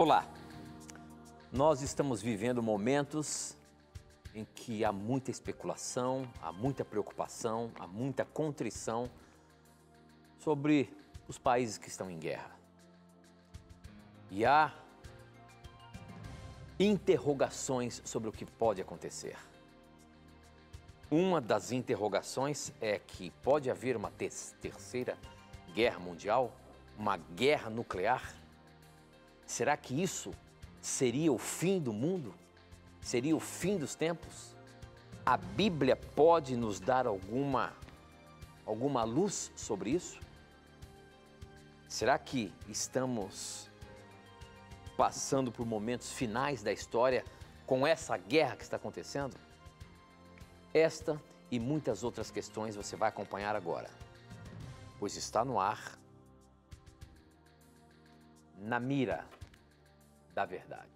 Olá, nós estamos vivendo momentos em que há muita especulação, há muita preocupação, há muita contrição sobre os países que estão em guerra. E há interrogações sobre o que pode acontecer. Uma das interrogações é que pode haver uma terceira guerra mundial, uma guerra nuclear. Será que isso seria o fim do mundo? Seria o fim dos tempos? A Bíblia pode nos dar alguma luz sobre isso? Será que estamos passando por momentos finais da história com essa guerra que está acontecendo? Esta e muitas outras questões você vai acompanhar agora, pois está no ar, Na Mira da Verdade.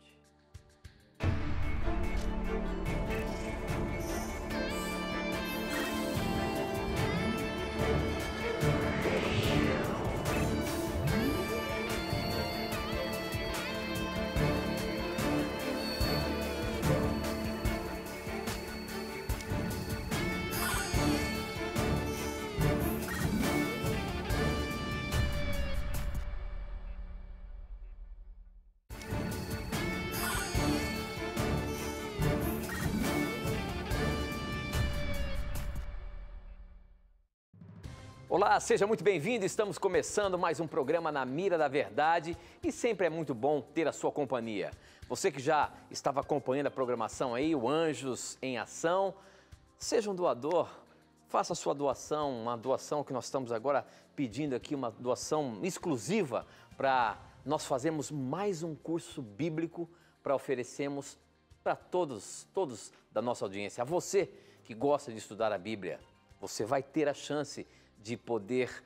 Olá, seja muito bem-vindo. Estamos começando mais um programa Na Mira da Verdade e sempre é muito bom ter a sua companhia. Você que já estava acompanhando a programação aí, o Anjos em Ação, seja um doador, faça a sua doação, uma doação que nós estamos agora pedindo aqui, uma doação exclusiva para nós fazermos mais um curso bíblico para oferecermos para todos da nossa audiência. A você que gosta de estudar a Bíblia, você vai ter a chance de poder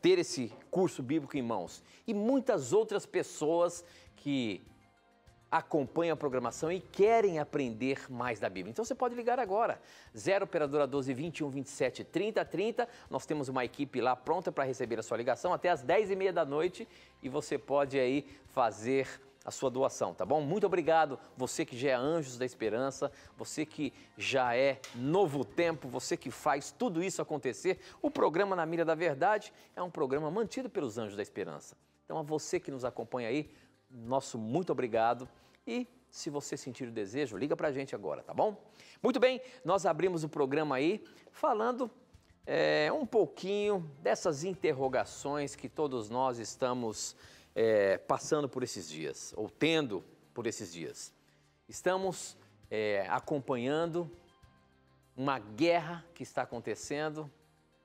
ter esse curso bíblico em mãos. E muitas outras pessoas que acompanham a programação e querem aprender mais da Bíblia. Então você pode ligar agora, 0 operadora 12 21 27 30 30. Nós temos uma equipe lá pronta para receber a sua ligação até as 10h30 da noite e você pode aí fazer a sua doação, tá bom? Muito obrigado, você que já é Anjos da Esperança, você que já é Novo Tempo, você que faz tudo isso acontecer. O programa Na Mira da Verdade é um programa mantido pelos Anjos da Esperança. Então, a você que nos acompanha aí, nosso muito obrigado. E se você sentir o desejo, liga pra gente agora, tá bom? Muito bem, nós abrimos o programa aí falando um pouquinho dessas interrogações que todos nós estamos passando por esses dias, ou tendo por esses dias. Estamos acompanhando uma guerra que está acontecendo.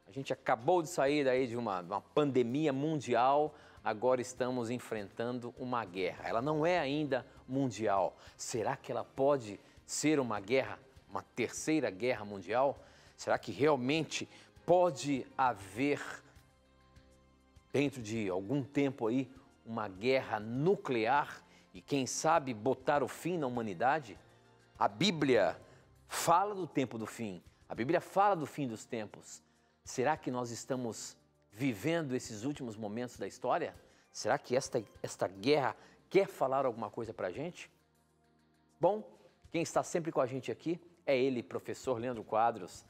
A gente acabou de sair daí de uma pandemia mundial, agora estamos enfrentando uma guerra. Ela não é ainda mundial. Será que ela pode ser uma guerra, uma terceira guerra mundial? Será que realmente pode haver, dentro de algum tempo aí, uma guerra nuclear e, quem sabe, botar o fim na humanidade? A Bíblia fala do tempo do fim, a Bíblia fala do fim dos tempos. Será que nós estamos vivendo esses últimos momentos da história? Será que esta guerra quer falar alguma coisa para a gente? Bom, quem está sempre com a gente aqui é ele, professor Leandro Quadros.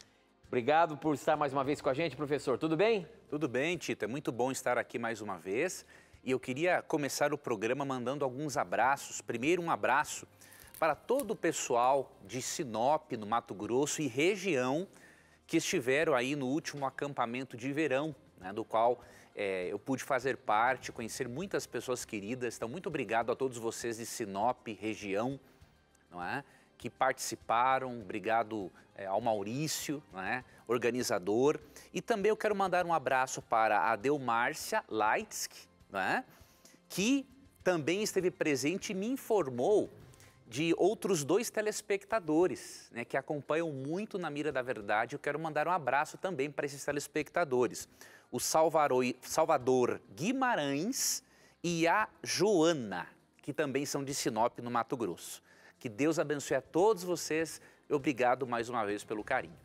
Obrigado por estar mais uma vez com a gente, professor. Tudo bem? Tudo bem, Tito. É muito bom estar aqui mais uma vez. E eu queria começar o programa mandando alguns abraços. Primeiro, um abraço para todo o pessoal de Sinop, no Mato Grosso e região, que estiveram aí no último acampamento de verão, né, do qual eu pude fazer parte, conhecer muitas pessoas queridas. Então, muito obrigado a todos vocês de Sinop, região, não é, que participaram. Obrigado ao Maurício, não é, organizador. E também eu quero mandar um abraço para a Delmárcia Leitsky, não é? Que também esteve presente e me informou de outros 2 telespectadores, né, que acompanham muito Na Mira da Verdade. Eu quero mandar um abraço também para esses telespectadores. O Salvador Guimarães e a Joana, que também são de Sinop, no Mato Grosso. Que Deus abençoe a todos vocês e obrigado mais uma vez pelo carinho.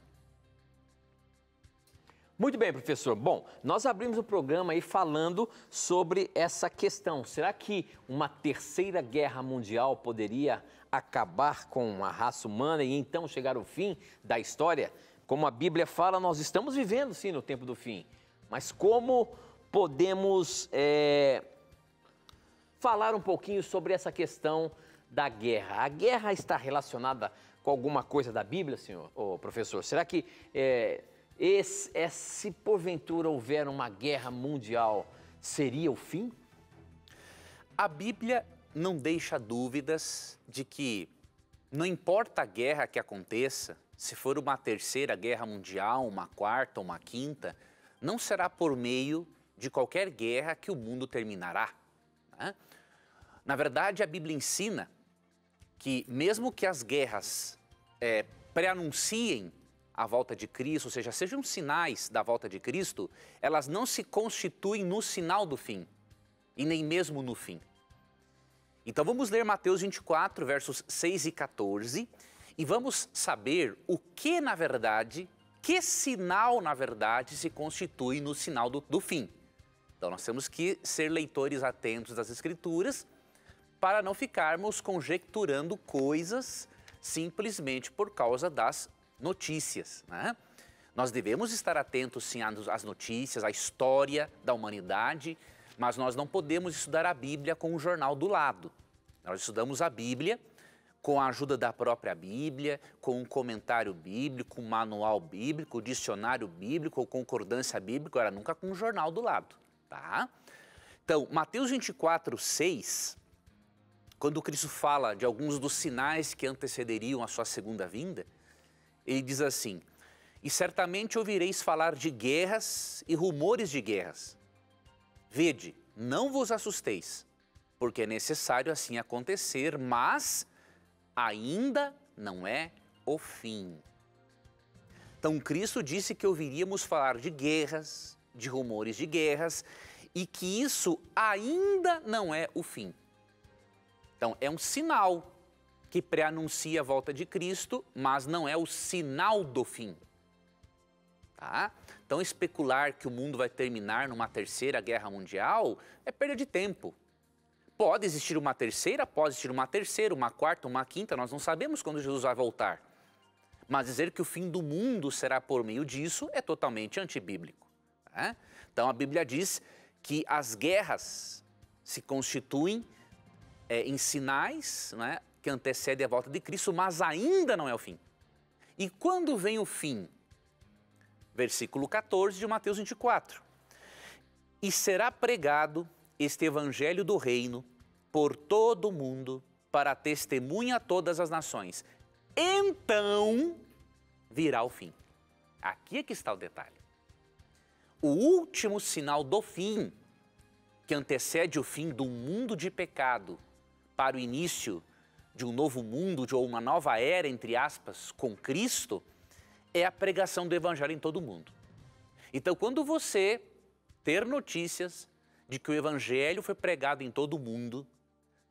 Muito bem, professor. Bom, nós abrimos o programa aí falando sobre essa questão. Será que uma terceira guerra mundial poderia acabar com a raça humana e então chegar ao fim da história? Como a Bíblia fala, nós estamos vivendo sim no tempo do fim. Mas como podemos falar um pouquinho sobre essa questão da guerra? A guerra está relacionada com alguma coisa da Bíblia, senhor, professor? Será que se porventura houver uma guerra mundial, seria o fim? A Bíblia não deixa dúvidas de que não importa a guerra que aconteça, se for uma terceira guerra mundial, uma quarta, uma quinta, não será por meio de qualquer guerra que o mundo terminará, né? Na verdade, a Bíblia ensina que mesmo que as guerras pré-anunciem a volta de Cristo, ou seja, sejam sinais da volta de Cristo, elas não se constituem no sinal do fim, e nem mesmo no fim. Então vamos ler Mateus 24, versos 6 e 14, e vamos saber o que, na verdade, que sinal, na verdade, se constitui no sinal do fim. Então nós temos que ser leitores atentos das Escrituras, para não ficarmos conjecturando coisas simplesmente por causa das notícias, né? Nós devemos estar atentos sim às notícias, à história da humanidade, mas nós não podemos estudar a Bíblia com o jornal do lado. Nós estudamos a Bíblia com a ajuda da própria Bíblia, com um comentário bíblico, um manual bíblico, dicionário bíblico ou concordância bíblica, agora nunca com o jornal do lado, tá? Então, Mateus 24, 6... quando Cristo fala de alguns dos sinais que antecederiam a sua segunda vinda, ele diz assim: e certamente ouvireis falar de guerras e rumores de guerras. Vede, não vos assusteis, porque é necessário assim acontecer, mas ainda não é o fim. Então Cristo disse que ouviríamos falar de guerras, de rumores de guerras, e que isso ainda não é o fim. Então, é um sinal que pré-anuncia a volta de Cristo, mas não é o sinal do fim. Tá? Então, especular que o mundo vai terminar numa terceira guerra mundial é perda de tempo. Pode existir uma terceira, uma quarta, uma quinta, nós não sabemos quando Jesus vai voltar. Mas dizer que o fim do mundo será por meio disso é totalmente antibíblico. Tá? Então, a Bíblia diz que as guerras se constituem em sinais, né, que antecedem a volta de Cristo, mas ainda não é o fim. E quando vem o fim? Versículo 14 de Mateus 24. E será pregado este evangelho do reino por todo o mundo, para testemunha a todas as nações. Então virá o fim. Aqui é que está o detalhe. O último sinal do fim, que antecede o fim do mundo de pecado, para o início de um novo mundo, de uma nova era, entre aspas, com Cristo, é a pregação do Evangelho em todo o mundo. Então, quando você ter notícias de que o Evangelho foi pregado em todo o mundo,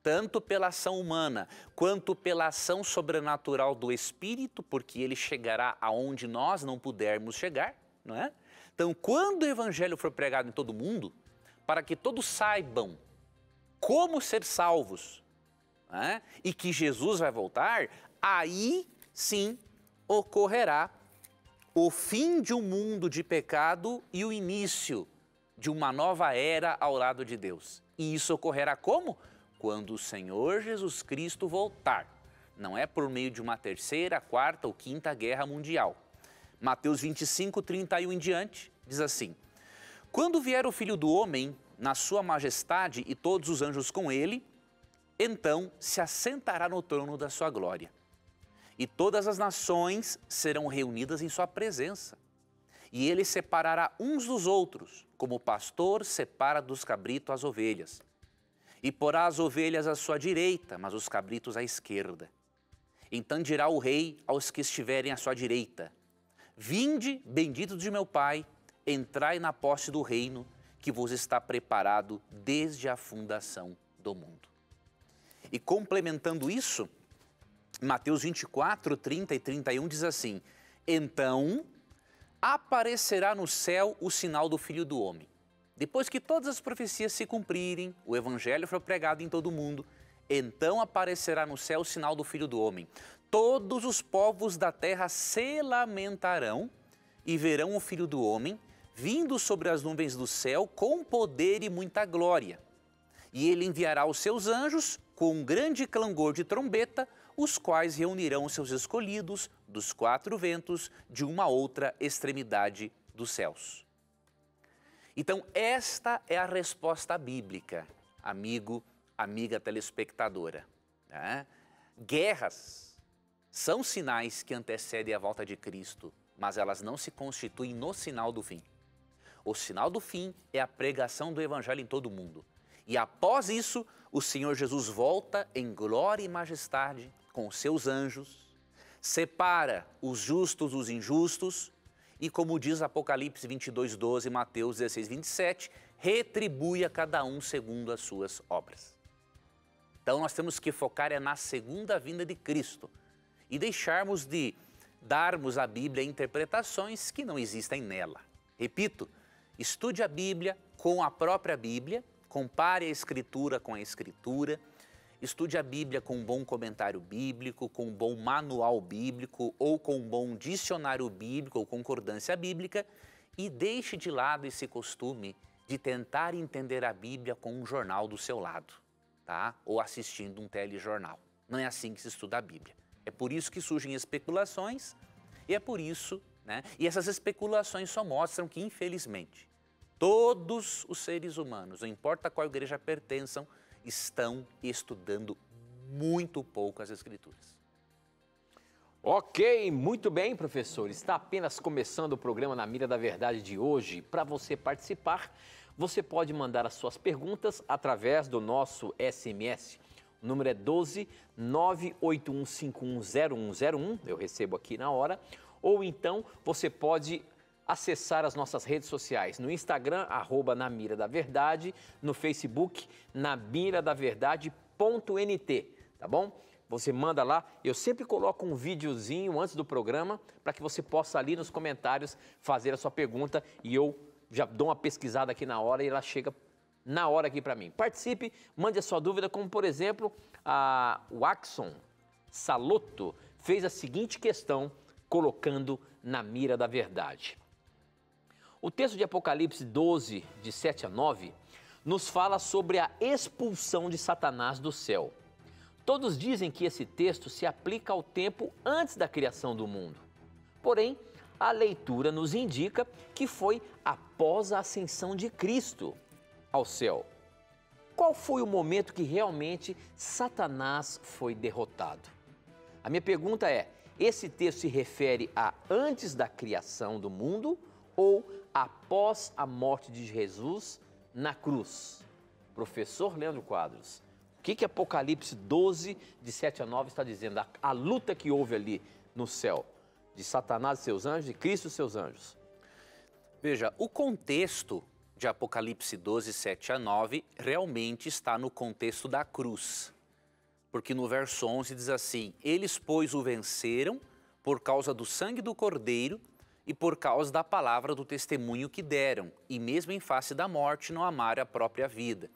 tanto pela ação humana, quanto pela ação sobrenatural do Espírito, porque ele chegará aonde nós não pudermos chegar, não é? Então, quando o Evangelho for pregado em todo o mundo, para que todos saibam como ser salvos, né? E que Jesus vai voltar, aí sim ocorrerá o fim de um mundo de pecado e o início de uma nova era ao lado de Deus. E isso ocorrerá como? Quando o Senhor Jesus Cristo voltar. Não é por meio de uma terceira, quarta ou quinta guerra mundial. Mateus 25, 31 em diante, diz assim: quando vier o Filho do Homem, na sua majestade e todos os anjos com ele, então se assentará no trono da sua glória. E todas as nações serão reunidas em sua presença. E ele separará uns dos outros, como o pastor separa dos cabritos as ovelhas. E porá as ovelhas à sua direita, mas os cabritos à esquerda. Então dirá o rei aos que estiverem à sua direita: vinde, benditos de meu Pai, entrai na posse do reino que vos está preparado desde a fundação do mundo. E complementando isso, Mateus 24, 30 e 31 diz assim: então aparecerá no céu o sinal do Filho do Homem. Depois que todas as profecias se cumprirem, o evangelho for pregado em todo o mundo, então aparecerá no céu o sinal do Filho do Homem. Todos os povos da terra se lamentarão e verão o Filho do Homem vindo sobre as nuvens do céu com poder e muita glória. E ele enviará os seus anjos com um grande clangor de trombeta, os quais reunirão os seus escolhidos dos quatro ventos de uma outra extremidade dos céus. Então, esta é a resposta bíblica, amigo, amiga telespectadora. Né? Guerras são sinais que antecedem a volta de Cristo, mas elas não se constituem no sinal do fim. O sinal do fim é a pregação do evangelho em todo o mundo. E após isso, o Senhor Jesus volta em glória e majestade com os seus anjos, separa os justos dos injustos e, como diz Apocalipse 22:12, Mateus 16:27, retribui a cada um segundo as suas obras. Então nós temos que focar na segunda vinda de Cristo e deixarmos de darmos à Bíblia interpretações que não existem nela. Repito, estude a Bíblia com a própria Bíblia, compare a Escritura com a Escritura, estude a Bíblia com um bom comentário bíblico, com um bom manual bíblico ou com um bom dicionário bíblico ou concordância bíblica e deixe de lado esse costume de tentar entender a Bíblia com um jornal do seu lado, tá? Ou assistindo um telejornal. Não é assim que se estuda a Bíblia. É por isso que surgem especulações e é por isso, né? E essas especulações só mostram que, infelizmente, todos os seres humanos, não importa a qual igreja pertençam, estão estudando muito pouco as Escrituras. Ok, muito bem, professor. Está apenas começando o programa Na Mira da Verdade de hoje. Para você participar, você pode mandar as suas perguntas através do nosso SMS. O número é 12 981510101, eu recebo aqui na hora. Ou então você pode acessar as nossas redes sociais, no Instagram, @Na Mira da Verdade, no Facebook, namiradaverdade.nt, tá bom? Você manda lá, eu sempre coloco um videozinho antes do programa para que você possa ali nos comentários fazer a sua pergunta e eu já dou uma pesquisada aqui na hora e ela chega na hora aqui para mim. Participe, mande a sua dúvida, como por exemplo, o Axon Saloto fez a seguinte questão colocando na mira da verdade. O texto de Apocalipse 12, de 7 a 9, nos fala sobre a expulsão de Satanás do céu. Todos dizem que esse texto se aplica ao tempo antes da criação do mundo. Porém, a leitura nos indica que foi após a ascensão de Cristo ao céu. Qual foi o momento que realmente Satanás foi derrotado? A minha pergunta é, esse texto se refere a antes da criação do mundo ou após a morte de Jesus na cruz? Professor Leandro Quadros, o que Apocalipse 12, de 7 a 9 está dizendo? A luta que houve ali no céu, de Satanás e seus anjos, de Cristo e seus anjos. Veja, o contexto de Apocalipse 12, 7 a 9, realmente está no contexto da cruz. Porque no verso 11 diz assim, eles, pois, o venceram por causa do sangue do Cordeiro e por causa da palavra do testemunho que deram, e mesmo em face da morte não amaram a própria vida.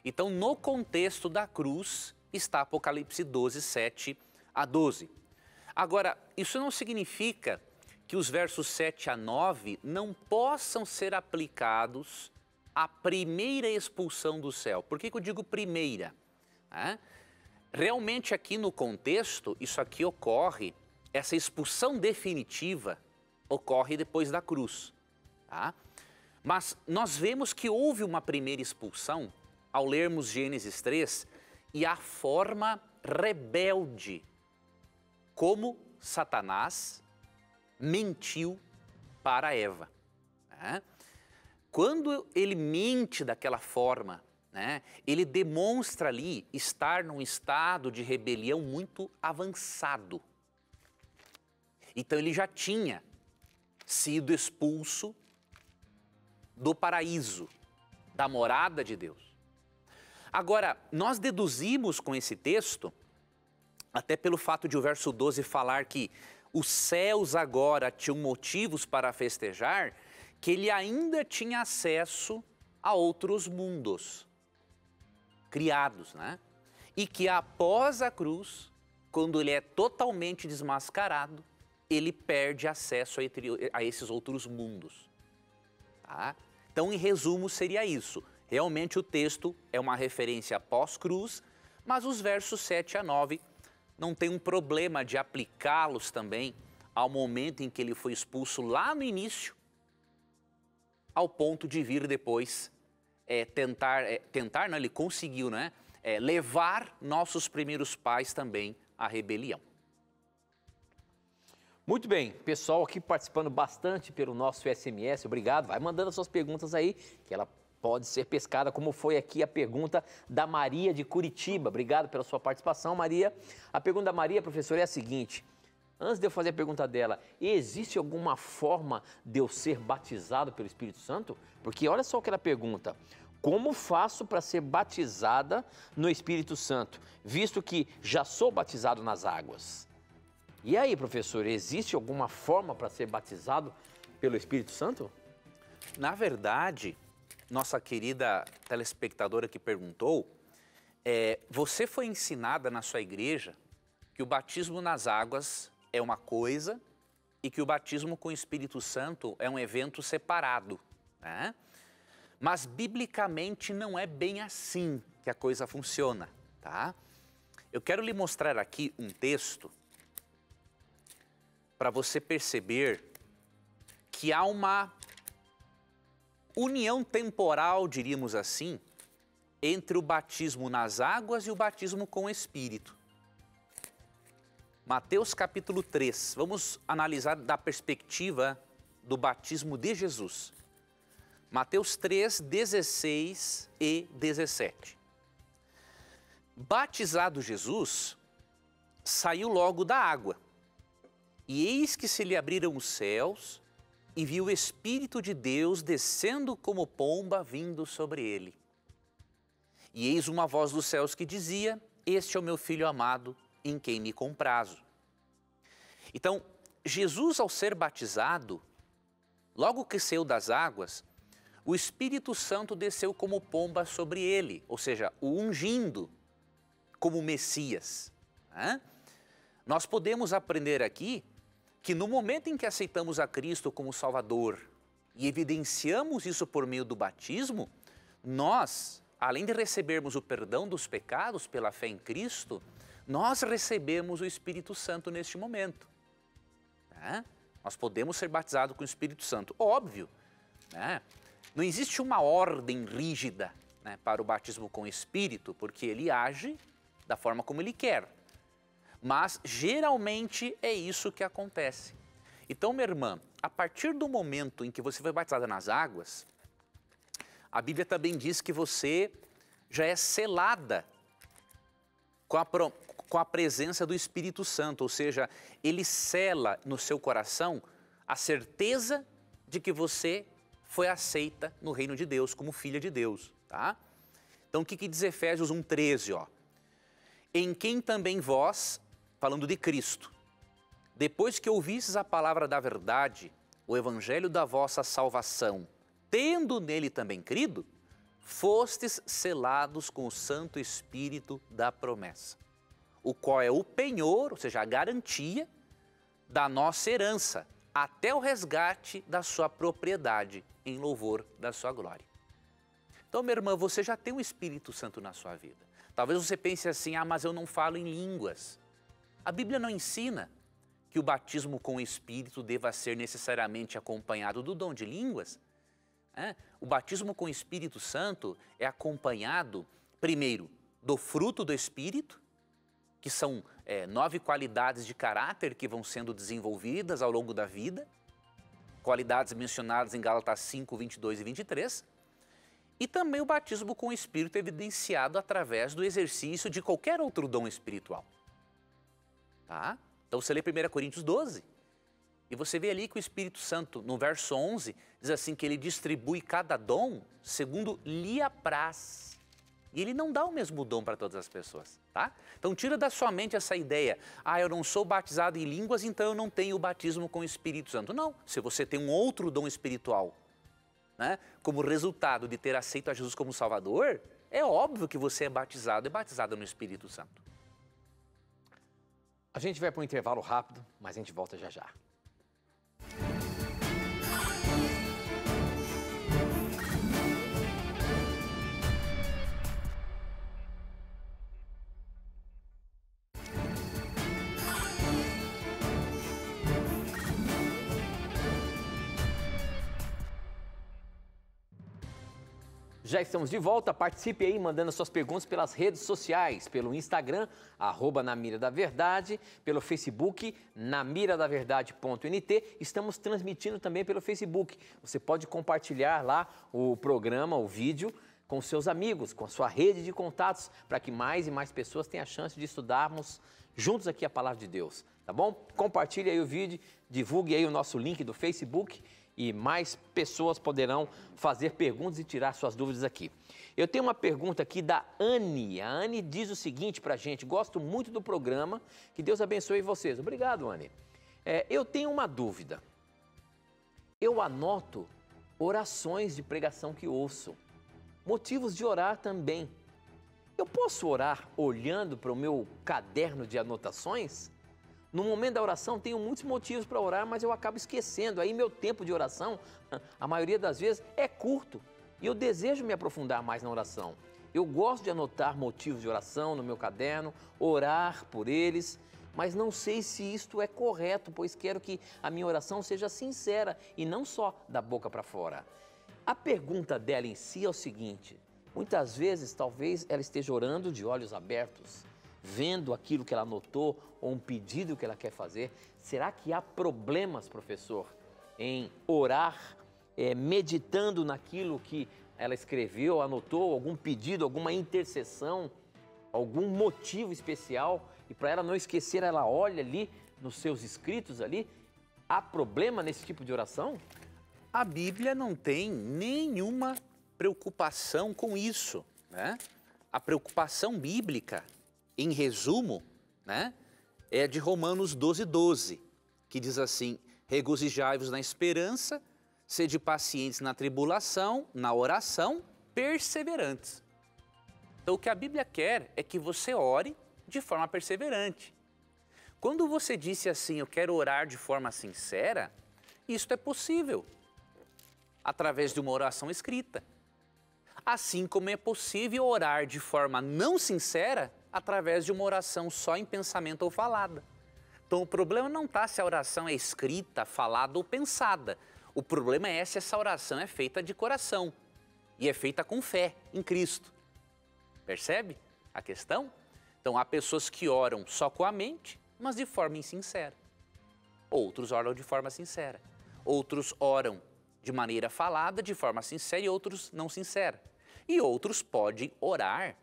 Então, no contexto da cruz, está Apocalipse 12, 7 a 12. Agora, isso não significa que os versos 7 a 9 não possam ser aplicados à primeira expulsão do céu. Por que eu digo primeira? Realmente aqui no contexto, isso aqui ocorre, essa expulsão definitiva ocorre depois da cruz. Tá? Mas nós vemos que houve uma primeira expulsão ao lermos Gênesis 3 e a forma rebelde como Satanás mentiu para Eva. Quando ele mente daquela forma, ele demonstra ali estar num estado de rebelião muito avançado. Então ele já tinha sido expulso do paraíso, da morada de Deus. Agora, nós deduzimos com esse texto, até pelo fato de o verso 12 falar que os céus agora tinham motivos para festejar, que ele ainda tinha acesso a outros mundos criados, né? E que após a cruz, quando ele é totalmente desmascarado, ele perde acesso a esses outros mundos. Tá? Então, em resumo, seria isso. Realmente o texto é uma referência pós-cruz, mas os versos 7 a 9 não tem um problema de aplicá-los também ao momento em que ele foi expulso lá no início, ao ponto de vir depois ele conseguiu, né, levar nossos primeiros pais também à rebelião. Muito bem, pessoal aqui participando bastante pelo nosso SMS, obrigado. Vai mandando suas perguntas aí, que ela pode ser pescada, como foi aqui a pergunta da Maria de Curitiba. Obrigado pela sua participação, Maria. A pergunta da Maria, professor, é a seguinte. Antes de eu fazer a pergunta dela, existe alguma forma de eu ser batizado pelo Espírito Santo? Porque olha só o que ela pergunta. Como faço para ser batizada no Espírito Santo, visto que já sou batizado nas águas? E aí, professor, existe alguma forma para ser batizado pelo Espírito Santo? Na verdade, nossa querida telespectadora que perguntou, você foi ensinada na sua igreja que o batismo nas águas é uma coisa e que o batismo com o Espírito Santo é um evento separado, né? Mas biblicamente não é bem assim que a coisa funciona, tá? Eu quero lhe mostrar aqui um texto para você perceber que há uma união temporal, diríamos assim, entre o batismo nas águas e o batismo com o Espírito. Mateus capítulo 3, vamos analisar da perspectiva do batismo de Jesus. Mateus 3, 16 e 17. Batizado Jesus, saiu logo da água. E eis que se lhe abriram os céus, e viu o Espírito de Deus descendo como pomba vindo sobre ele. E eis uma voz dos céus que dizia, este é o meu Filho amado, em quem me comprazo. Então, Jesus ao ser batizado, logo que saiu das águas, o Espírito Santo desceu como pomba sobre ele, ou seja, o ungindo como Messias. Né? Nós podemos aprender aqui que no momento em que aceitamos a Cristo como Salvador e evidenciamos isso por meio do batismo, nós, além de recebermos o perdão dos pecados pela fé em Cristo, nós recebemos o Espírito Santo neste momento. Né? Nós podemos ser batizados com o Espírito Santo. Óbvio, né? Não existe uma ordem rígida, né, para o batismo com o Espírito, porque ele age da forma como ele quer. Mas, geralmente, é isso que acontece. Então, minha irmã, a partir do momento em que você foi batizada nas águas, a Bíblia também diz que você já é selada com a presença do Espírito Santo, ou seja, ele sela no seu coração a certeza de que você foi aceita no reino de Deus, como filha de Deus, tá? Então, o que diz Efésios 1,13, ó? Em quem também vós, falando de Cristo, depois que ouvistes a palavra da verdade, o evangelho da vossa salvação, tendo nele também crido, fostes selados com o Santo Espírito da promessa, o qual é o penhor, ou seja, a garantia da nossa herança, até o resgate da sua propriedade, em louvor da sua glória. Então, minha irmã, você já tem o Espírito Santo na sua vida. Talvez você pense assim, mas eu não falo em línguas. A Bíblia não ensina que o batismo com o Espírito deva ser necessariamente acompanhado do dom de línguas. O batismo com o Espírito Santo é acompanhado, primeiro, do fruto do Espírito, que são 9 qualidades de caráter que vão sendo desenvolvidas ao longo da vida, qualidades mencionadas em Gálatas 5, 22 e 23, e também o batismo com o Espírito evidenciado através do exercício de qualquer outro dom espiritual. Tá? Então você lê 1 Coríntios 12, e você vê ali que o Espírito Santo, no verso 11, diz assim que ele distribui cada dom segundo lhe apraz. E ele não dá o mesmo dom para todas as pessoas, tá? Então tira da sua mente essa ideia, eu não sou batizado em línguas, então eu não tenho o batismo com o Espírito Santo. Não, se você tem um outro dom espiritual, né, como resultado de ter aceito a Jesus como Salvador, é óbvio que você é batizado no Espírito Santo. A gente vai para um intervalo rápido, mas a gente volta já já. Já estamos de volta, participe aí mandando suas perguntas pelas redes sociais, pelo Instagram, @namiradaverdade, pelo Facebook, namiradaverdade.nt. Estamos transmitindo também pelo Facebook. Você pode compartilhar lá o programa, o vídeo, com seus amigos, com a sua rede de contatos, para que mais e mais pessoas tenham a chance de estudarmos juntos aqui a Palavra de Deus, tá bom? Compartilhe aí o vídeo, divulgue aí o nosso link do Facebook, e mais pessoas poderão fazer perguntas e tirar suas dúvidas aqui. Eu tenho uma pergunta aqui da Anne. A Anne diz o seguinte para a gente: gosto muito do programa, que Deus abençoe vocês. Obrigado, Anne. Eu tenho uma dúvida. Eu anoto orações de pregação que ouço, motivos de orar também. Eu posso orar olhando para o meu caderno de anotações? No momento da oração, tenho muitos motivos para orar, mas eu acabo esquecendo. Aí meu tempo de oração, a maioria das vezes, é curto. E eu desejo me aprofundar mais na oração. Eu gosto de anotar motivos de oração no meu caderno, orar por eles, mas não sei se isto é correto, pois quero que a minha oração seja sincera e não só da boca para fora. A pergunta dela em si é o seguinte: muitas vezes, talvez ela esteja orando de olhos abertos, vendo aquilo que ela anotou ou um pedido que ela quer fazer. Será que há problemas, professor, em orar, meditando naquilo que ela escreveu, anotou, algum pedido, alguma intercessão, algum motivo especial, e para ela não esquecer, ela olha ali nos seus escritos ali? Há problema nesse tipo de oração? A Bíblia não tem nenhuma preocupação com isso, né? A preocupação bíblica, em resumo, né, é de Romanos 12:12, que diz assim: regozijai-vos na esperança, sede pacientes na tribulação, na oração, perseverantes. Então o que a Bíblia quer é que você ore de forma perseverante. Quando você disse assim, eu quero orar de forma sincera, isso é possível através de uma oração escrita. Assim como é possível orar de forma não sincera através de uma oração só em pensamento ou falada. Então o problema não está se a oração é escrita, falada ou pensada. O problema é se essa oração é feita de coração e é feita com fé em Cristo. Percebe a questão? Então há pessoas que oram só com a mente, mas de forma insincera. Outros oram de forma sincera. Outros oram de maneira falada, de forma sincera, e outros não sincera. E outros podem orar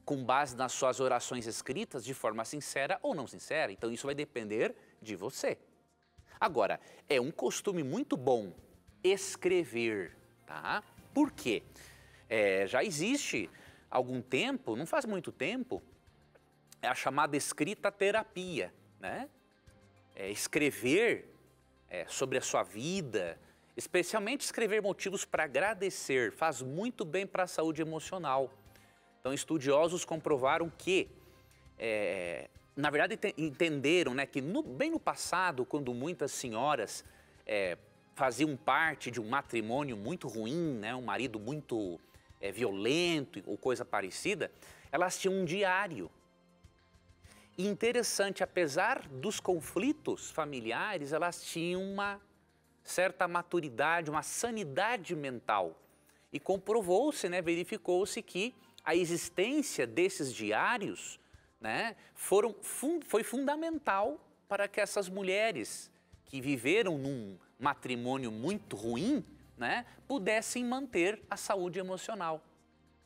com base nas suas orações escritas de forma sincera ou não sincera. Então isso vai depender de você. Agora, é um costume muito bom escrever, tá? Por quê? Já existe há algum tempo, não faz muito tempo, a chamada escrita terapia, né? Escrever sobre a sua vida, especialmente escrever motivos para agradecer, faz muito bem para a saúde emocional. Então, estudiosos comprovaram que, na verdade, entenderam, né, que bem no passado, quando muitas senhoras faziam parte de um matrimônio muito ruim, né, um marido muito violento ou coisa parecida, elas tinham um diário. E interessante, apesar dos conflitos familiares, elas tinham uma certa maturidade, uma sanidade mental. E comprovou-se, né, verificou-se que a existência desses diários, né, foi fundamental para que essas mulheres que viveram num matrimônio muito ruim, né, pudessem manter a saúde emocional.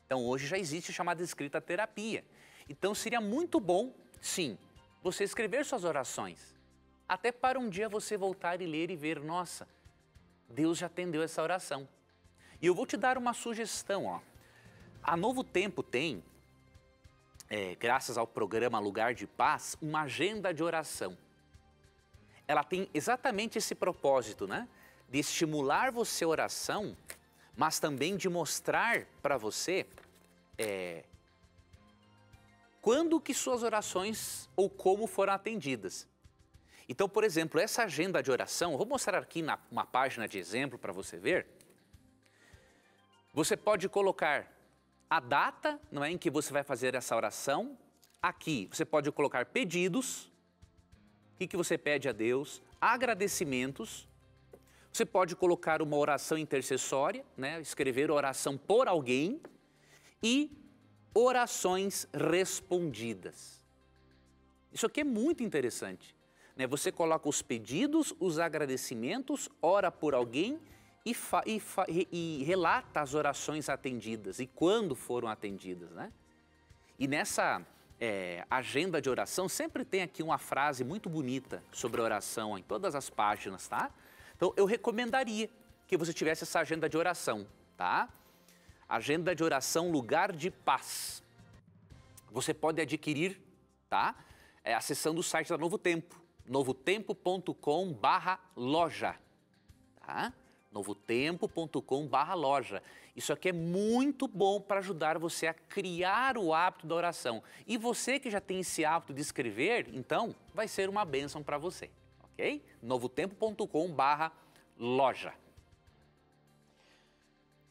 Então hoje já existe a chamada escrita terapia. Então seria muito bom, sim, você escrever suas orações, até para um dia você voltar e ler e ver, nossa, Deus já atendeu essa oração. E eu vou te dar uma sugestão, ó. A Novo Tempo tem, graças ao programa Lugar de Paz, uma agenda de oração. Ela tem exatamente esse propósito, né? De estimular você a oração, mas também de mostrar para você quando que suas orações ou como foram atendidas. Então, por exemplo, essa agenda de oração, eu vou mostrar aqui uma página de exemplo para você ver. Você pode colocar a data, não é, em que você vai fazer essa oração. Aqui você pode colocar pedidos, o que você pede a Deus, agradecimentos. Você pode colocar uma oração intercessória, né, escrever oração por alguém e orações respondidas. Isso aqui é muito interessante, né? Você coloca os pedidos, os agradecimentos, ora por alguém e relata as orações atendidas e quando foram atendidas, né? E nessa agenda de oração sempre tem aqui uma frase muito bonita sobre oração em todas as páginas, tá? Então eu recomendaria que você tivesse essa agenda de oração, tá? Agenda de oração Lugar de Paz. Você pode adquirir, tá? Acessando o site da Novo Tempo, novotempo.com/loja, tá? novotempo.com/loja. Isso aqui é muito bom para ajudar você a criar o hábito da oração. E você que já tem esse hábito de escrever, então vai ser uma bênção para você, ok? novotempo.com/loja.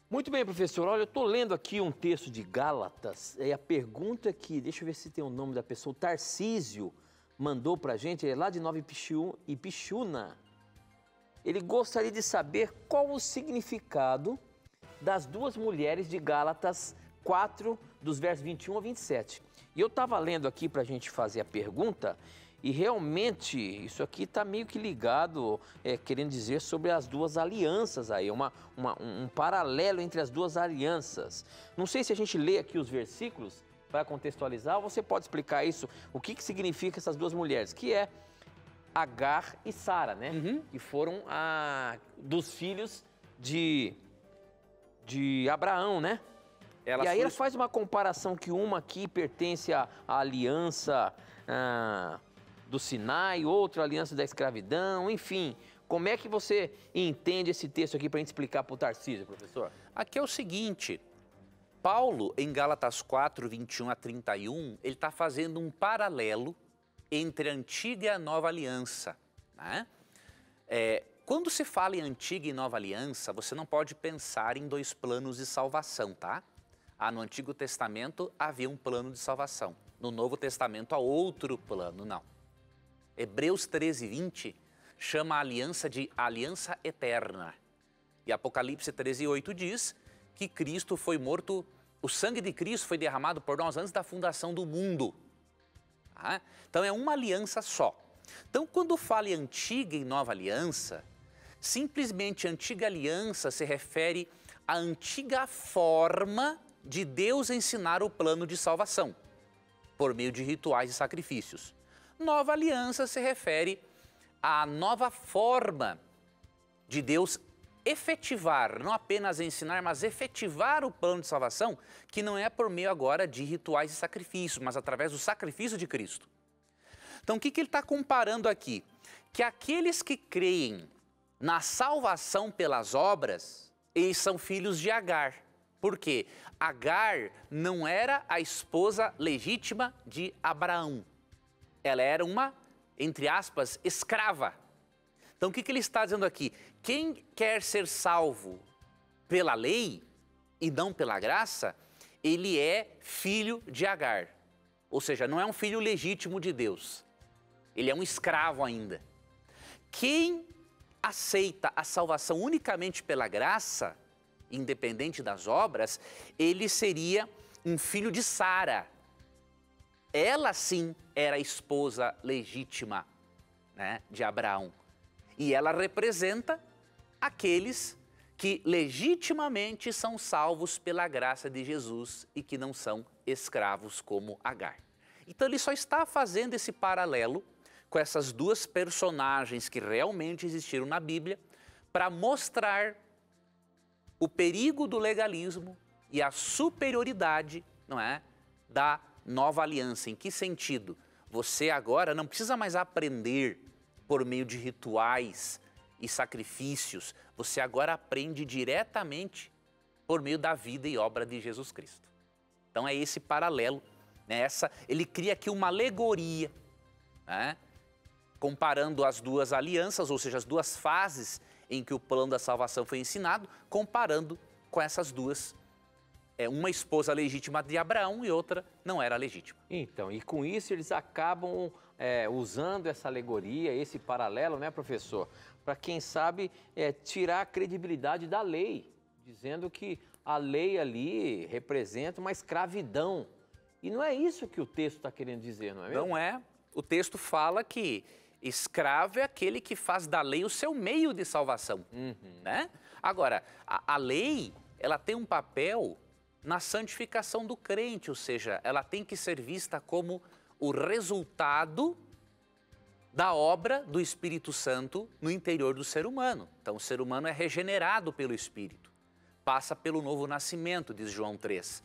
Muito bem, professor. Olha, eu estou lendo aqui um texto de Gálatas, e a pergunta aqui, deixa eu ver se tem o nome da pessoa, o Tarcísio mandou para a gente, ele é lá de Nova Ipixuna. Ele gostaria de saber qual o significado das duas mulheres de Gálatas 4, dos versos 21 a 27. E eu estava lendo aqui para a gente fazer a pergunta, e realmente isso aqui está meio que ligado, querendo dizer sobre as duas alianças aí, um paralelo entre as duas alianças. Não sei se a gente lê aqui os versículos para contextualizar, ou você pode explicar isso, o que significa essas duas mulheres, que é Agar e Sara, né? Que foram dos filhos de Abraão, né? E aí ela faz uma comparação que uma aqui pertence à aliança do Sinai, outra aliança da escravidão, enfim. Como é que você entende esse texto aqui para a gente explicar para o Tarcísio, professor? Aqui é o seguinte, Paulo, em Gálatas 4, 21 a 31, ele está fazendo um paralelo entre a antiga e a nova aliança, né? Quando se fala em antiga e nova aliança, você não pode pensar em dois planos de salvação, tá? No Antigo Testamento havia um plano de salvação, no Novo Testamento há outro plano, não. Hebreus 13, 20 chama a aliança de aliança eterna. E Apocalipse 13, 8 diz que Cristo foi morto, o sangue de Cristo foi derramado por nós antes da fundação do mundo. Tá? Então é uma aliança só. Então quando fala em antiga e nova aliança, simplesmente antiga aliança se refere à antiga forma de Deus ensinar o plano de salvação, por meio de rituais e sacrifícios. Nova aliança se refere à nova forma de Deus efetivar, não apenas ensinar, mas efetivar o plano de salvação, que não é por meio agora de rituais e sacrifícios, mas através do sacrifício de Cristo. Então o que ele está comparando aqui? Que aqueles que creem na salvação pelas obras, eles são filhos de Agar. Por quê? Agar não era a esposa legítima de Abraão. Ela era uma, entre aspas, escrava. Então o que ele está dizendo aqui? Quem quer ser salvo pela lei e não pela graça, ele é filho de Agar. Ou seja, não é um filho legítimo de Deus. Ele é um escravo ainda. Quem aceita a salvação unicamente pela graça, independente das obras, ele seria um filho de Sara. Ela sim era a esposa legítima, né, de Abraão. E ela representa aqueles que legitimamente são salvos pela graça de Jesus e que não são escravos como Agar. Então ele só está fazendo esse paralelo com essas duas personagens que realmente existiram na Bíblia para mostrar o perigo do legalismo e a superioridade, não é, da nova aliança. Em que sentido? Você agora não precisa mais aprender por meio de rituais e sacrifícios. Você agora aprende diretamente por meio da vida e obra de Jesus Cristo. Então é esse paralelo, né? Ele cria aqui uma alegoria, né? Comparando as duas alianças, ou seja, as duas fases em que o plano da salvação foi ensinado, comparando com essas duas. Uma esposa legítima de Abraão e outra não era legítima. Então, e com isso eles acabam usando essa alegoria, esse paralelo, né, professor? Para, quem sabe, tirar a credibilidade da lei, dizendo que a lei ali representa uma escravidão. E não é isso que o texto está querendo dizer, não é mesmo? Não é. O texto fala que escravo é aquele que faz da lei o seu meio de salvação, né? Agora, a lei, ela tem um papel na santificação do crente, ou seja, ela tem que ser vista como o resultado da obra do Espírito Santo no interior do ser humano. Então, o ser humano é regenerado pelo Espírito, passa pelo novo nascimento, diz João 3.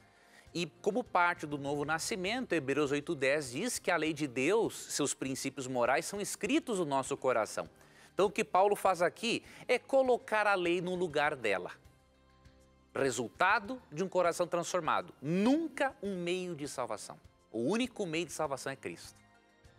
E como parte do novo nascimento, Hebreus 8:10 diz que a lei de Deus, seus princípios morais, são escritos no nosso coração. Então, o que Paulo faz aqui é colocar a lei no lugar dela. Resultado de um coração transformado. Nunca um meio de salvação. O único meio de salvação é Cristo,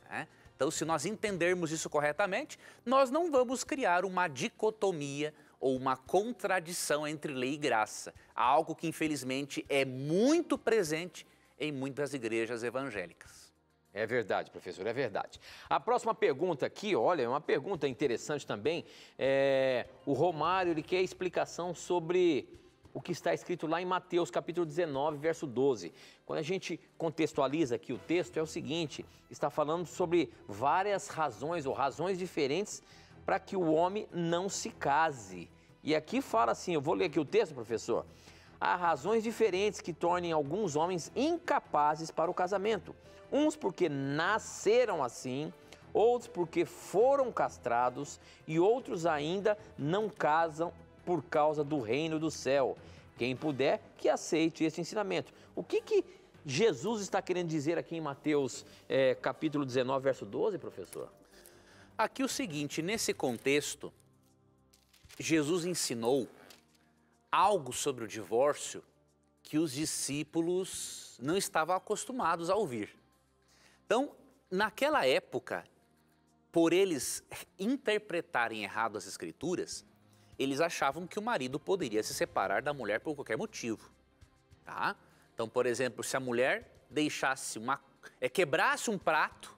né? Então, se nós entendermos isso corretamente, nós não vamos criar uma dicotomia ou uma contradição entre lei e graça. Algo que, infelizmente, é muito presente em muitas igrejas evangélicas. É verdade, professor, é verdade. A próxima pergunta aqui, olha, é uma pergunta interessante também. O Romário, ele quer explicação sobre o que está escrito lá em Mateus, capítulo 19, verso 12. Quando a gente contextualiza aqui o texto, é o seguinte, está falando sobre várias razões ou razões diferentes para que o homem não se case. E aqui fala assim, eu vou ler aqui o texto, professor. Há razões diferentes que tornem alguns homens incapazes para o casamento. Uns porque nasceram assim, outros porque foram castrados e outros ainda não casam por causa do reino do céu. Quem puder, que aceite esse ensinamento. O que Jesus está querendo dizer aqui em Mateus, capítulo 19, verso 12, professor? Aqui o seguinte, nesse contexto, Jesus ensinou algo sobre o divórcio que os discípulos não estavam acostumados a ouvir. Então, naquela época, por eles interpretarem errado as Escrituras, eles achavam que o marido poderia se separar da mulher por qualquer motivo, tá? Então, por exemplo, se a mulher deixasse quebrasse um prato,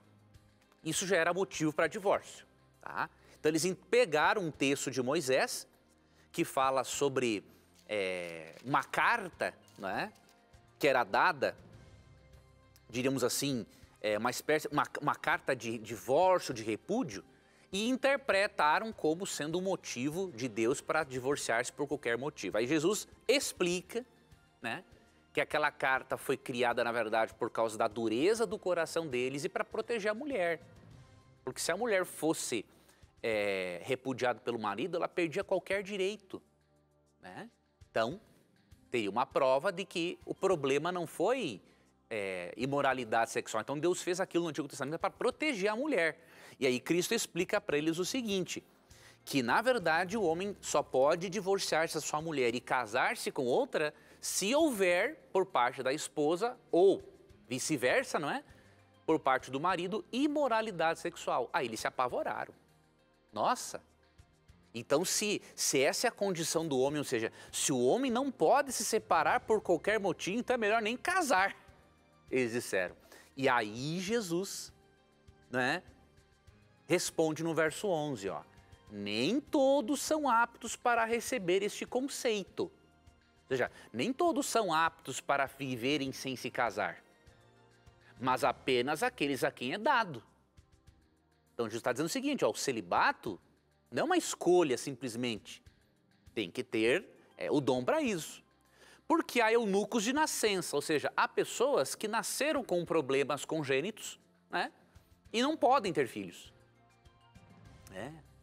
isso já era motivo para divórcio, tá? Então, eles pegaram um texto de Moisés, que fala sobre uma carta, né, que era dada, diríamos assim, uma carta de divórcio, de repúdio, e interpretaram como sendo um motivo de Deus para divorciar-se por qualquer motivo. Aí Jesus explica, né, que aquela carta foi criada, na verdade, por causa da dureza do coração deles e para proteger a mulher. Porque se a mulher fosse repudiada pelo marido, ela perdia qualquer direito, né? Então, teria uma prova de que o problema não foi imoralidade sexual. Então, Deus fez aquilo no Antigo Testamento para proteger a mulher. E aí Cristo explica para eles o seguinte, que na verdade o homem só pode divorciar-se da sua mulher e casar-se com outra se houver por parte da esposa ou vice-versa, não é? Por parte do marido, imoralidade sexual. Aí eles se apavoraram. Nossa! Então se essa é a condição do homem, ou seja, se o homem não pode se separar por qualquer motivo, então é melhor nem casar, eles disseram. E aí Jesus, né, responde no verso 11, ó, nem todos são aptos para receber este conceito. Ou seja, nem todos são aptos para viverem sem se casar, mas apenas aqueles a quem é dado. Então Jesus está dizendo o seguinte, ó, o celibato não é uma escolha simplesmente, tem que ter o dom para isso. Porque há eunucos de nascença, ou seja, há pessoas que nasceram com problemas congênitos, né, e não podem ter filhos.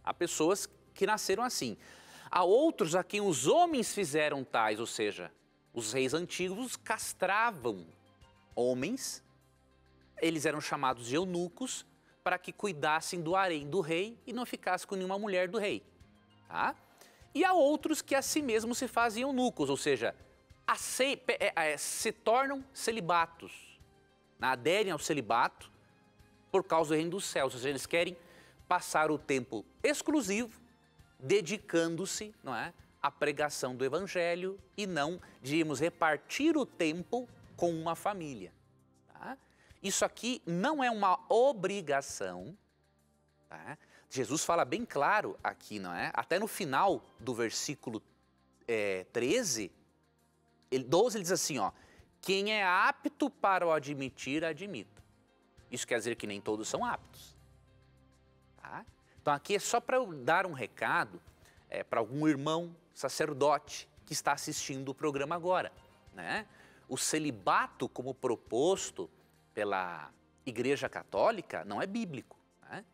Há pessoas que nasceram assim. Há outros a quem os homens fizeram tais, ou seja, Os reis antigos castravam homens, eles eram chamados de eunucos, para que cuidassem do harém do rei e não ficassem com nenhuma mulher do rei. Tá? E há outros que a si mesmos se fazem eunucos, ou seja, se tornam celibatos, aderem ao celibato por causa do reino dos céus, ou seja, eles querem passar o tempo exclusivo dedicando-se, não é, à pregação do evangelho e não, diríamos, repartir o tempo com uma família. Tá? Isso aqui não é uma obrigação. Tá? Jesus fala bem claro aqui, não é? Até no final do versículo 13, 12, ele diz assim, ó, quem é apto para o admitir, admita. Isso quer dizer que nem todos são aptos. Tá? Então aqui é só para eu dar um recado para algum irmão sacerdote que está assistindo o programa agora. Né? O celibato, como proposto pela Igreja Católica, não é bíblico. Né?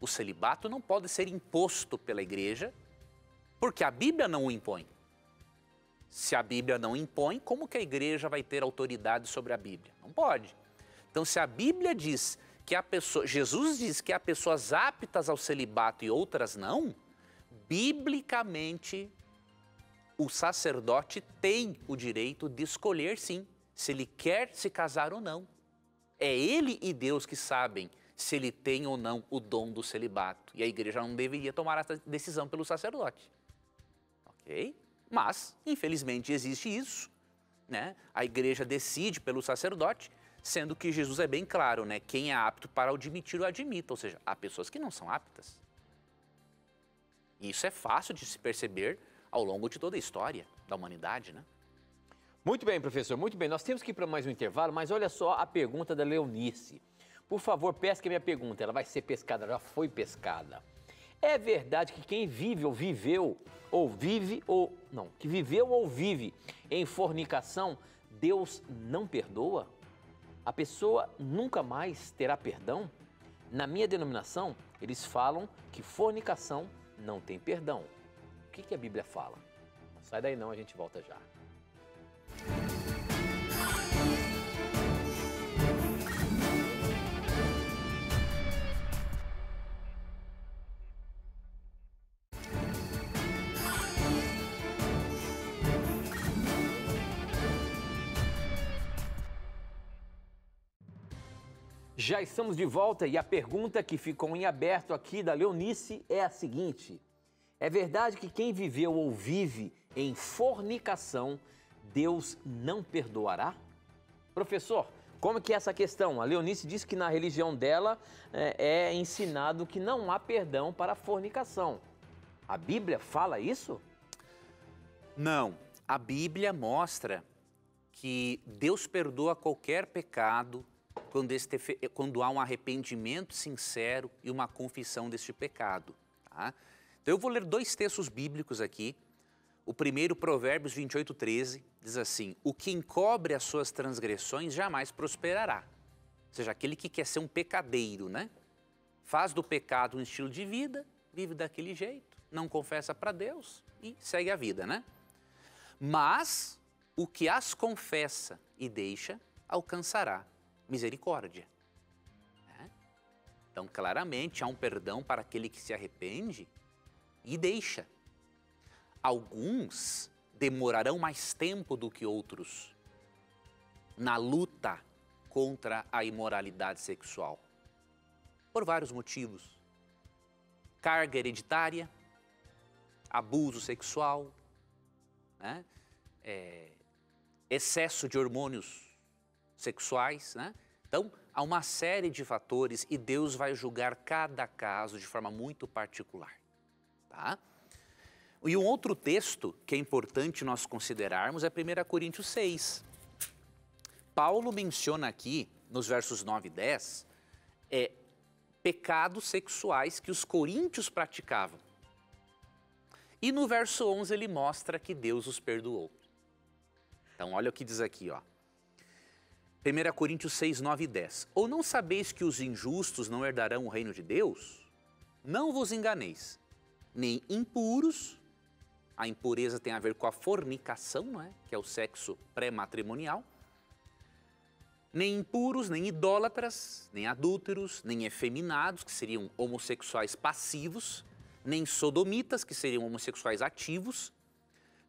O celibato não pode ser imposto pela Igreja, porque a Bíblia não o impõe. Se a Bíblia não impõe, como que a Igreja vai ter autoridade sobre a Bíblia? Não pode. Então, se a Bíblia diz que Jesus diz que há pessoas aptas ao celibato e outras não, biblicamente o sacerdote tem o direito de escolher, sim, se ele quer se casar ou não. É ele e Deus que sabem se ele tem ou não o dom do celibato. E a igreja não deveria tomar essa decisão pelo sacerdote. Ok? Mas, infelizmente, existe isso. Né? A igreja decide pelo sacerdote, sendo que Jesus é bem claro, né? Quem é apto para admitir, o admita. Ou seja, há pessoas que não são aptas. E isso é fácil de se perceber ao longo de toda a história da humanidade, né? Muito bem, professor, muito bem. Nós temos que ir para mais um intervalo, mas olha só a pergunta da Leonice. Por favor, pesque a minha pergunta, ela vai ser pescada, já foi pescada. É verdade que quem vive ou viveu, ou vive ou... não, que viveu ou vive em fornicação, Deus não perdoa? A pessoa nunca mais terá perdão? Na minha denominação, eles falam que fornicação não tem perdão. O que a Bíblia fala? Não sai daí não, a gente volta já. Já estamos de volta e a pergunta que ficou em aberto aqui da Leonice é a seguinte: é verdade que quem viveu ou vive em fornicação, Deus não perdoará? Professor, como que é essa questão? A Leonice diz que na religião dela é ensinado que não há perdão para a fornicação. A Bíblia fala isso? Não. A Bíblia mostra que Deus perdoa qualquer pecado quando há um arrependimento sincero e uma confissão deste pecado. Tá? Então eu vou ler dois textos bíblicos aqui. O primeiro, Provérbios 28:13, diz assim: o que encobre as suas transgressões jamais prosperará. Ou seja, aquele que quer ser um pecadeiro, né? Faz do pecado um estilo de vida, vive daquele jeito, não confessa para Deus e segue a vida, né? Mas o que as confessa e deixa, alcançará misericórdia. Né? Então, claramente, há um perdão para aquele que se arrepende e deixa. Alguns demorarão mais tempo do que outros na luta contra a imoralidade sexual, por vários motivos. Carga hereditária, abuso sexual, né? Excesso de hormônios sexuais, né? Então, há uma série de fatores e Deus vai julgar cada caso de forma muito particular, tá? E um outro texto que é importante nós considerarmos é 1 Coríntios 6. Paulo menciona aqui, nos versos 9 e 10, pecados sexuais que os coríntios praticavam. E no verso 11 ele mostra que Deus os perdoou. Então, olha o que diz aqui, ó. 1 Coríntios 6, 9 e 10. Ou não sabeis que os injustos não herdarão o reino de Deus? Não vos enganeis, nem impuros, A impureza tem a ver com a fornicação, não é? Que é o sexo pré-matrimonial. Nem impuros, nem idólatras, nem adúlteros, nem efeminados, que seriam homossexuais passivos, nem sodomitas, que seriam homossexuais ativos,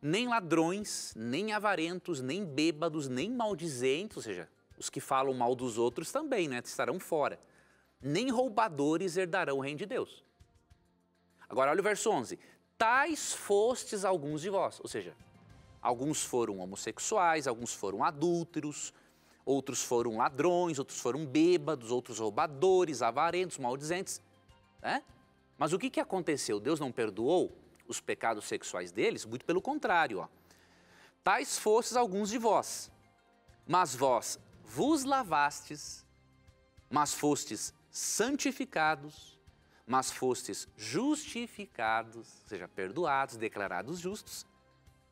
nem ladrões, nem avarentos, nem bêbados, nem maldizentes, ou seja, os que falam mal dos outros também, né? Estarão fora. Nem roubadores herdarão o reino de Deus. Agora, olha o verso 11. Tais fostes alguns de vós, ou seja, alguns foram homossexuais, alguns foram adúlteros, outros foram ladrões, outros foram bêbados, outros roubadores, avarentos, maldizentes, né? Mas o que aconteceu? Deus não perdoou os pecados sexuais deles? Muito pelo contrário, ó. Tais fostes alguns de vós, mas vós vos lavastes, mas fostes santificados, mas fostes justificados, ou seja, perdoados, declarados justos,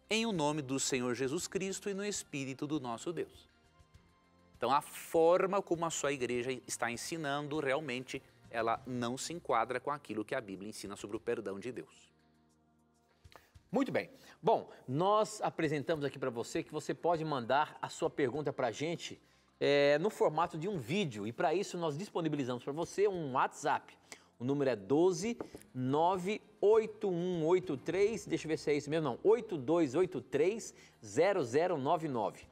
em o nome do Senhor Jesus Cristo e no Espírito do nosso Deus. Então, a forma como a sua igreja está ensinando, realmente, ela não se enquadra com aquilo que a Bíblia ensina sobre o perdão de Deus. Muito bem. Bom, nós apresentamos aqui para você que você pode mandar a sua pergunta para a gente no formato de um vídeo. E para isso nós disponibilizamos para você um WhatsApp. O número é 12 98183, deixa eu ver se é isso mesmo, não, 8283 0099.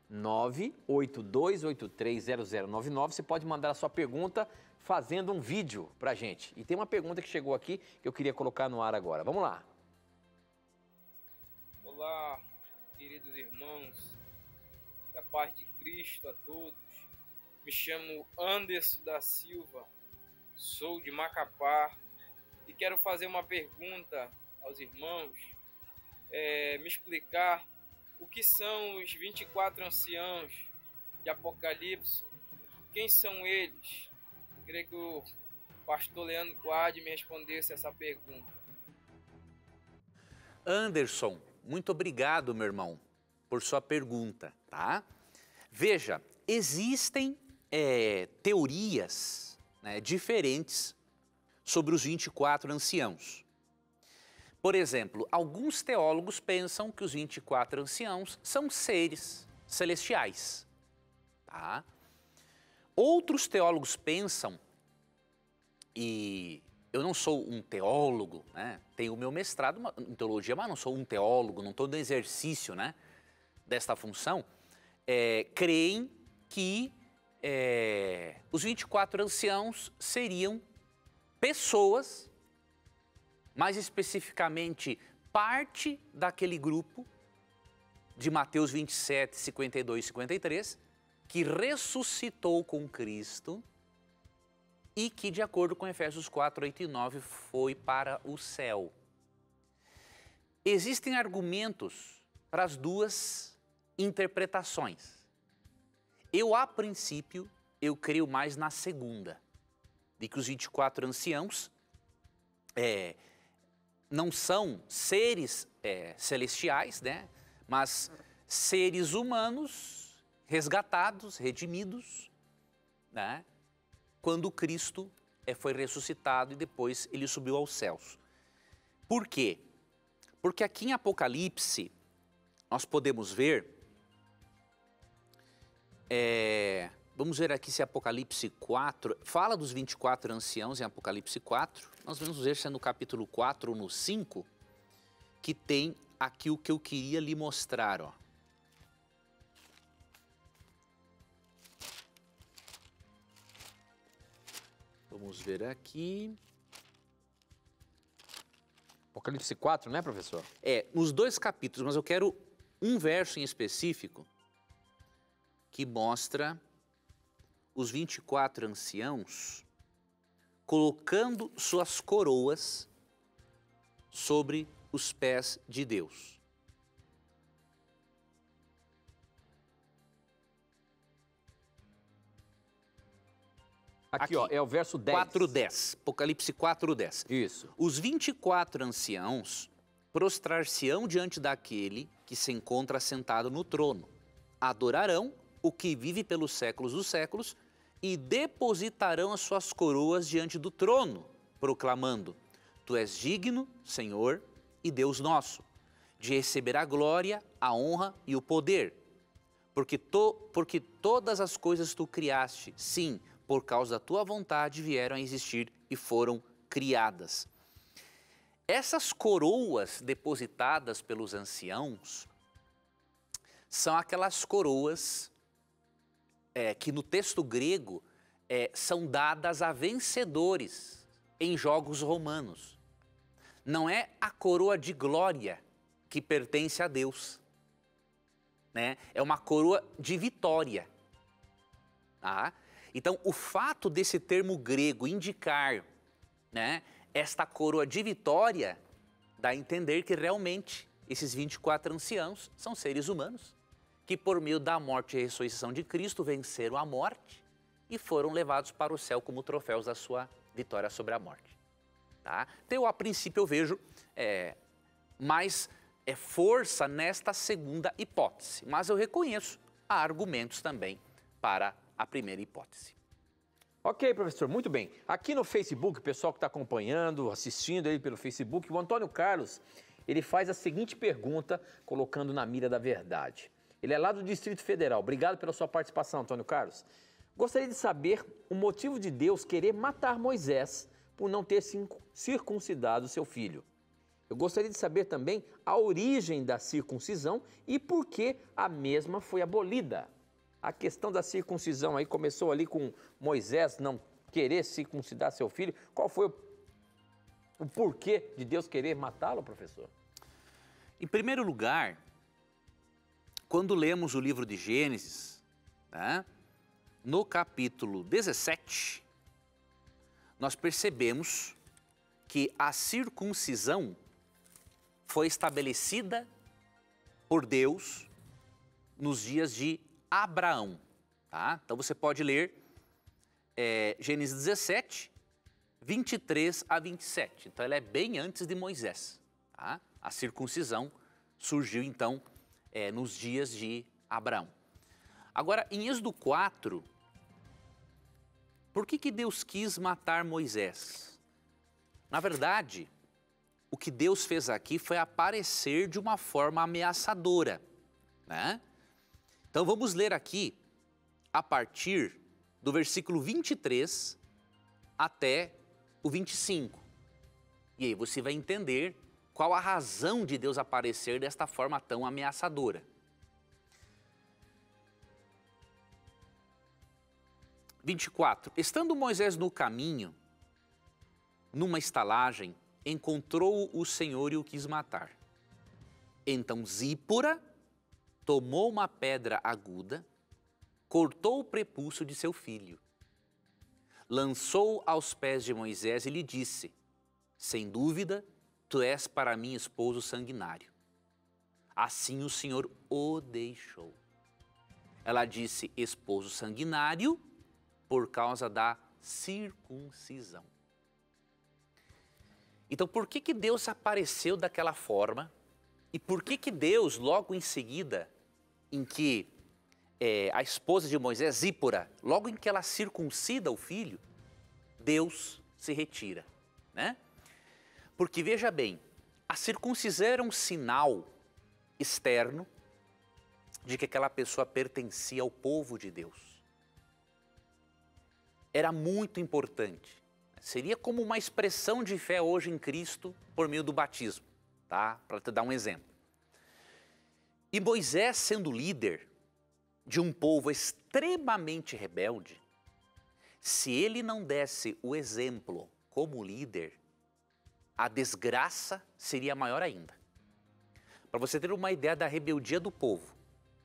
98283 0099. Você pode mandar a sua pergunta fazendo um vídeo para a gente. E tem uma pergunta que chegou aqui que eu queria colocar no ar agora. Vamos lá. Olá, queridos irmãos, da paz de Cristo a todos. Me chamo Anderson da Silva, sou de Macapá e quero fazer uma pergunta aos irmãos, me explicar o que são os 24 anciãos de Apocalipse, quem são eles? Queria que o pastor Leandro Coade me respondesse essa pergunta. Anderson, muito obrigado, meu irmão, por sua pergunta, tá? Veja, existem teorias, né, diferentes sobre os 24 anciãos. Por exemplo, alguns teólogos pensam que os 24 anciãos são seres celestiais, tá? Outros teólogos pensam, e eu não sou um teólogo, né? Tenho o meu mestrado em teologia, mas não sou um teólogo, não estou no exercício, né, desta função. Creem que os 24 anciãos seriam pessoas, mais especificamente parte daquele grupo de Mateus 27, 52 e 53, que ressuscitou com Cristo e que, de acordo com Efésios 4, 8 e 9, foi para o céu. Existem argumentos para as duas interpretações. Eu, a princípio, eu creio mais na segunda, de que os 24 anciãos não são seres celestiais, né? Mas seres humanos resgatados, redimidos, né? Quando Cristo foi ressuscitado e depois ele subiu aos céus. Por quê? Porque aqui em Apocalipse nós podemos ver, vamos ver aqui se Apocalipse 4, fala dos 24 anciãos em Apocalipse 4, nós vamos ver se é no capítulo 4 ou no 5, que tem aqui o que eu queria lhe mostrar, ó. Vamos ver aqui. Apocalipse 4, né, professor? Nos dois capítulos, mas eu quero um verso em específico que mostra os 24 anciãos colocando suas coroas sobre os pés de Deus. Aqui, ó, é o verso 10. 4:10, Apocalipse 4:10. Isso. Os 24 anciãos prostrar-se-ão diante daquele que se encontra sentado no trono. Adorarão o que vive pelos séculos dos séculos e depositarão as suas coroas diante do trono, proclamando: Tu és digno, Senhor e Deus nosso, de receber a glória, a honra e o poder. Porque todas as coisas tu criaste, sim, por causa da tua vontade vieram a existir e foram criadas. Essas coroas depositadas pelos anciãos são aquelas coroas que no texto grego são dadas a vencedores em jogos romanos. Não é a coroa de glória que pertence a Deus, né? É uma coroa de vitória. Tá? Então, o fato desse termo grego indicar, né, esta coroa de vitória, dá a entender que realmente esses 24 anciãos são seres humanos, que por meio da morte e ressurreição de Cristo venceram a morte e foram levados para o céu como troféus da sua vitória sobre a morte. Tá? Então, a princípio, eu vejo mais força nesta segunda hipótese, mas eu reconheço há argumentos também para a primeira hipótese. Ok, professor, muito bem. Aqui no Facebook, o pessoal que está acompanhando, assistindo aí pelo Facebook, o Antônio Carlos, ele faz a seguinte pergunta, colocando na mira da verdade. Ele é lá do Distrito Federal. Obrigado pela sua participação, Antônio Carlos. Gostaria de saber o motivo de Deus querer matar Moisés por não ter circuncidado seu filho. Eu gostaria de saber também a origem da circuncisão e por que a mesma foi abolida. A questão da circuncisão aí começou ali com Moisés não querer circuncidar seu filho. Qual foi o porquê de Deus querer matá-lo, professor? Em primeiro lugar, quando lemos o livro de Gênesis, né, no capítulo 17, nós percebemos que a circuncisão foi estabelecida por Deus nos dias de Abraão. Tá? Então você pode ler Gênesis 17, 23 a 27. Então ela é bem antes de Moisés. Tá? A circuncisão surgiu então nos dias de Abraão. Agora, em Êxodo 4, por que Deus quis matar Moisés? Na verdade, o que Deus fez aqui foi aparecer de uma forma ameaçadora, né? Então vamos ler aqui a partir do versículo 23 até o 25. E aí você vai entender qual a razão de Deus aparecer desta forma tão ameaçadora. 24. Estando Moisés no caminho, numa estalagem, encontrou o Senhor e o quis matar. Então Zípora tomou uma pedra aguda, cortou o prepúcio de seu filho, lançou aos pés de Moisés e lhe disse: sem dúvida, tu és para mim esposo sanguinário. Assim o Senhor o deixou. Ela disse esposo sanguinário por causa da circuncisão. Então, por que Deus apareceu daquela forma? E por que Deus, logo em seguida, em que a esposa de Moisés, Zípora, logo em que ela circuncida o filho, Deus se retira, né? Porque, veja bem, a circuncisão era um sinal externo de que aquela pessoa pertencia ao povo de Deus. Era muito importante. Seria como uma expressão de fé hoje em Cristo por meio do batismo, tá? Para te dar um exemplo. E Moisés, sendo líder de um povo extremamente rebelde, se ele não desse o exemplo como líder, a desgraça seria maior ainda. Para você ter uma ideia da rebeldia do povo,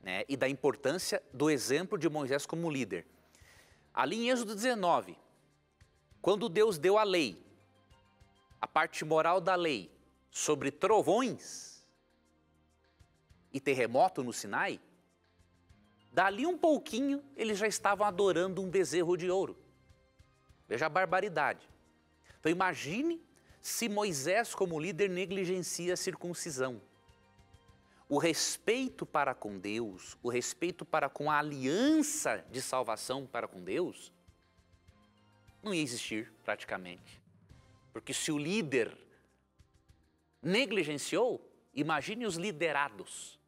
né, e da importância do exemplo de Moisés como líder. Ali em Êxodo 19, quando Deus deu a lei, a parte moral da lei, sobre trovões e terremoto no Sinai, dali um pouquinho eles já estavam adorando um bezerro de ouro. Veja a barbaridade. Então imagine se Moisés como líder negligencia a circuncisão. O respeito para com Deus, o respeito para com a aliança de salvação para com Deus, não ia existir praticamente. Porque se o líder negligenciou, Imagine os liderados.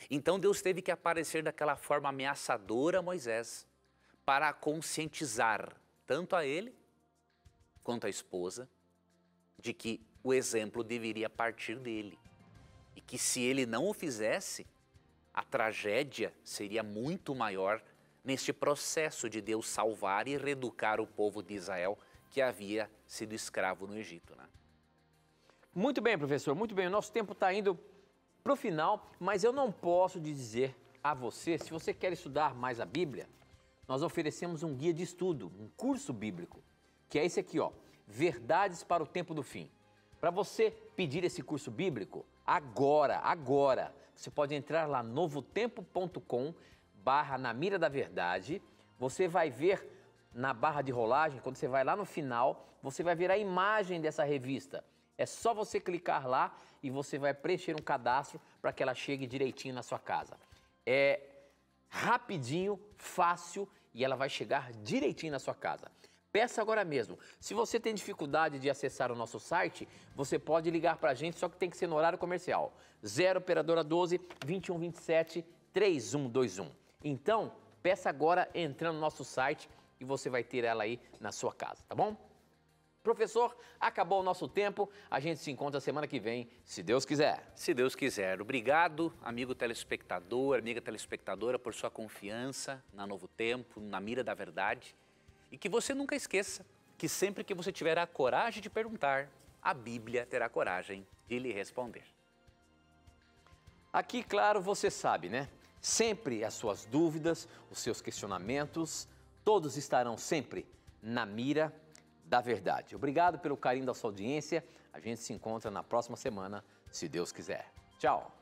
Então Deus teve que aparecer daquela forma ameaçadora a Moisés para conscientizar tanto a ele quanto a esposa de que o exemplo deveria partir dele e que se ele não o fizesse, a tragédia seria muito maior neste processo de Deus salvar e reeducar o povo de Israel que havia sido escravo no Egito, né? Muito bem, professor, muito bem. O nosso tempo está indo para o final, mas eu não posso dizer a você, se você quer estudar mais a Bíblia, nós oferecemos um guia de estudo, um curso bíblico, que é esse aqui, ó, Verdades para o Tempo do Fim. Para você pedir esse curso bíblico, agora, você pode entrar lá novotempo.com/na mira da verdade, você vai ver na barra de rolagem, quando você vai lá no final, você vai ver a imagem dessa revista. É só você clicar lá e você vai preencher um cadastro para que ela chegue direitinho na sua casa. É rapidinho, fácil e ela vai chegar direitinho na sua casa. Peça agora mesmo. Se você tem dificuldade de acessar o nosso site, você pode ligar para a gente, só que tem que ser no horário comercial. 0 operadora 12 2127 3121. Então, peça agora entrando no nosso site e você vai ter ela aí na sua casa, tá bom? Professor, acabou o nosso tempo, a gente se encontra semana que vem, se Deus quiser. Se Deus quiser. Obrigado, amigo telespectador, amiga telespectadora, por sua confiança na Novo Tempo, na Mira da Verdade. E que você nunca esqueça que sempre que você tiver a coragem de perguntar, a Bíblia terá coragem de lhe responder. Aqui, claro, você sabe, né? Sempre as suas dúvidas, os seus questionamentos, todos estarão sempre na mira da verdade. Obrigado pelo carinho da sua audiência. A gente se encontra na próxima semana, se Deus quiser. Tchau!